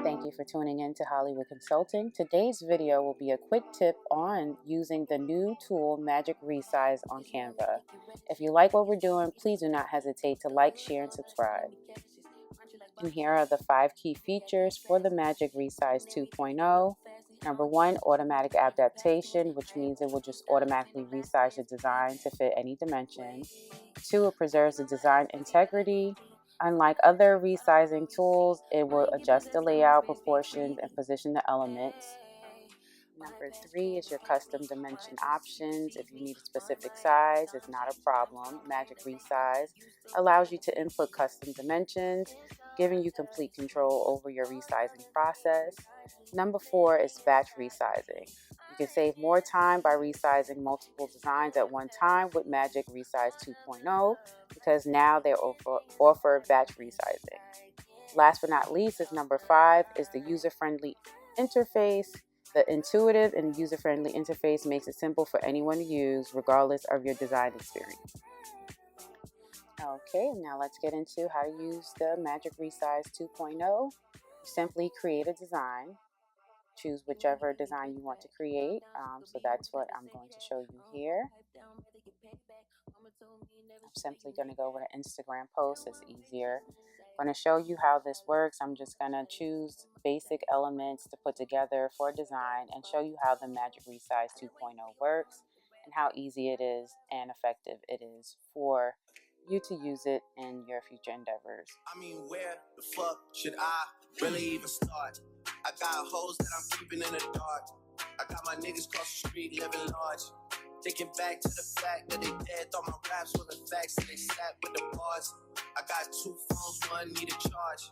Thank you for tuning in to HolleyWood Consulting. Today's video will be a quick tip on using the new tool Magic Resize on Canva. If you like what we're doing, please do not hesitate to like, share, and subscribe. And here are the 5 key features for the Magic Resize 2.0. Number 1, automatic adaptation, which means it will just automatically resize your design to fit any dimension. 2, it preserves the design integrity. Unlike other resizing tools, it will adjust the layout, proportions, and position the elements. Number 3 is your custom dimension options. If you need a specific size, it's not a problem. Magic Resize allows you to input custom dimensions, giving you complete control over your resizing process. Number 4 is batch resizing. You can save more time by resizing multiple designs at one time with Magic Resize 2.0 because now they offer batch resizing. Last but not least is number 5 is the user-friendly interface. The intuitive and user-friendly interface makes it simple for anyone to use regardless of your design experience. Okay, now let's get into how to use the Magic Resize 2.0. You simply create a design. Choose whichever design you want to create. So that's what I'm going to show you here. I'm simply going to go with an Instagram post. It's easier. I'm going to show you how this works. I'm just going to choose basic elements to put together for a design and show you how the Magic Resize 2.0 works and how easy it is and effective it is for you to use it in your future endeavors. I mean, where the fuck should I really even start? I got hoes that I'm keeping in the dark. I got my niggas cross the street living large. Thinking back to the fact that they dead, thought my raps were the facts, and they sat with the bars. I got 2 phones, one need a charge.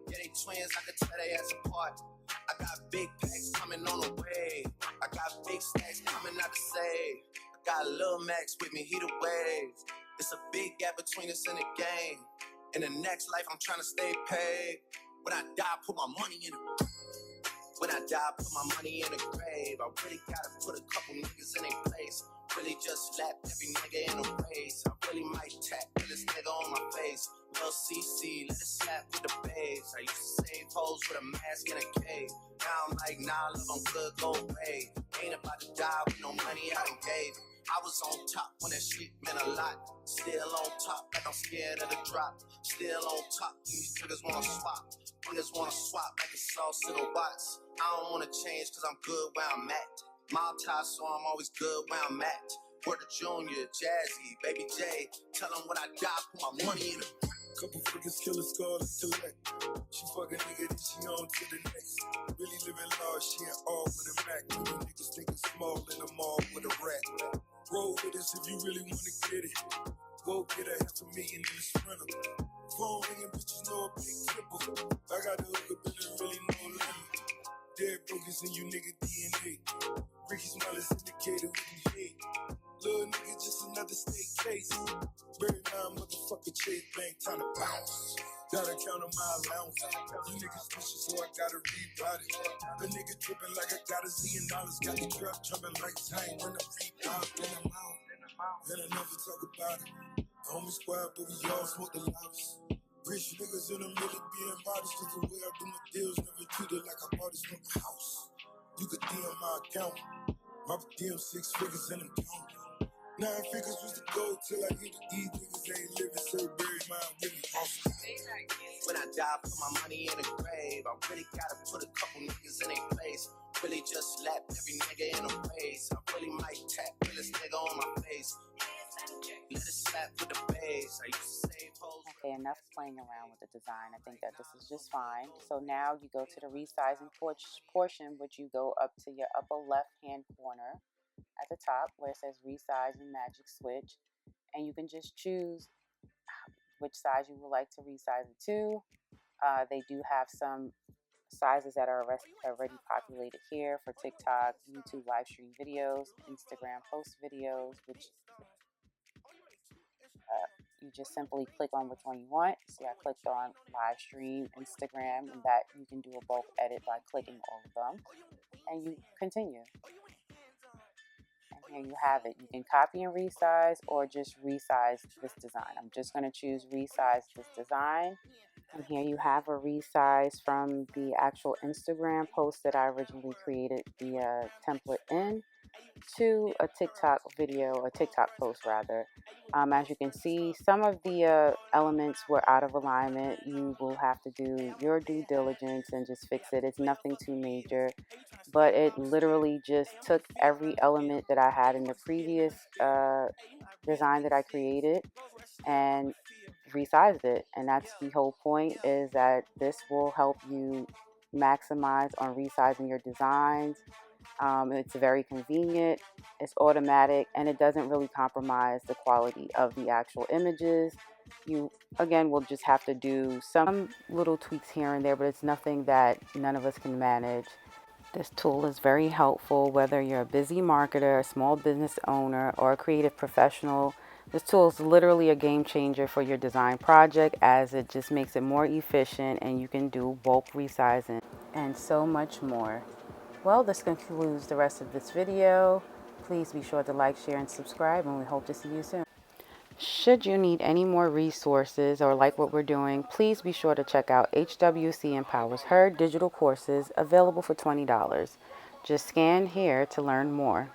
Yeah, they twins, I could tell they ass apart. I got big packs coming on the way. I got big stacks coming out to save. I got Lil Max with me, he the wave. It's a big gap between us and the game. In the next life, I'm trying to stay paid. When I die, put my money in the When I die, put my money in the grave. I really gotta put a couple niggas in their place. Really just slap every nigga in a race. I really might tap this nigga on my face. Lil CC, let it slap with the babes. I used to save hoes with a mask in a cave. Now I'm like, nah, love, I'm good, go away. Ain't about to die with no money I done gave. I was on top when that shit meant a lot. Still on top, like I'm scared of the drop. Still on top, these niggas wanna swap. Niggas wanna swap like a sauce in a box. I don't wanna change cause I'm good where I'm at. Mom ties, so I'm always good where I'm at. Word to Junior, Jazzy, Baby J. Tell them when I die, put my money in the couple freaking killers call it collect. She fuck a nigga, then she on to the next. Really living large, she ain't all with a Mac. You niggas thinking small in the mall with a rat. Roll with us if you really wanna get it. Go get a $500,000 in the sprinter. Phone ringing, bitches know a big triple. I got the hook up and there really no limit. Dead brokers in you nigga DNA. Ricky Smile is indicated with you hate. Little nigga just another state case. Very nine motherfucker Chase Bank, time to bounce. Gotta count on my allowance. You niggas pushing, so I gotta rebound it. The nigga tripping like I got $1 zillion. Got the trap jumping like time when I rebound. When I'm out, and I never talk about it. Homie squad, but we all smoke the loudest. Rich niggas in them really being modest. Cause the way I do my deals, never treated like I bought this from the house. You could DM my account. My DM 6 figures and I'm counting. 9 figures was the goal till I hit the these niggas ain't living, so bury mine with me. When I die, put my money in the grave. I really gotta put a couple niggas in their place. Really just slap every nigga in a race. I really might tap this nigga on my face. Let it slap with the bass. I used to save hoes. Okay, enough playing around with the design. I think that this is just fine. So now you go to the resizing portion, which you go up to your upper left hand corner at the top where it says resize and magic switch, and you can just choose which size you would like to resize it to. They do have some sizes that are already populated here for TikTok, YouTube live stream videos, Instagram post videos, which you just simply click on which one you want. See, I clicked on live stream, Instagram, and that you can do a bulk edit by clicking all of them, and you continue. And here you have it. You can copy and resize or just resize this design. I'm just going to choose resize this design. And here you have a resize from the actual Instagram post that I originally created the template in, to a TikTok video, a TikTok post rather. As you can see, some of the elements were out of alignment. You will have to do your due diligence and just fix it. It's nothing too major, but it literally just took every element that I had in the previous design that I created and resized it. And that's the whole point, is that this will help you maximize on resizing your designs. It's very convenient, it's automatic, and it doesn't really compromise the quality of the actual images. You, again, will just have to do some little tweaks here and there, but it's nothing that none of us can manage. This tool is very helpful whether you're a busy marketer, a small business owner, or a creative professional. This tool is literally a game changer for your design project, as it just makes it more efficient and you can do bulk resizing and so much more. Well, this concludes the rest of this video. Please be sure to like, share, and subscribe, and we hope to see you soon. Should you need any more resources or like what we're doing, please be sure to check out HWC Empowers Her digital courses, available for $20. Just scan here to learn more.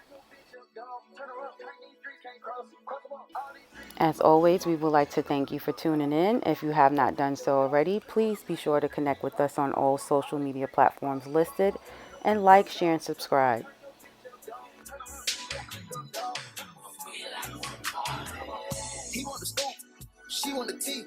As always, we would like to thank you for tuning in. If you have not done so already, please be sure to connect with us on all social media platforms listed, and like, share, and subscribe. He want the scoop, she want the tea.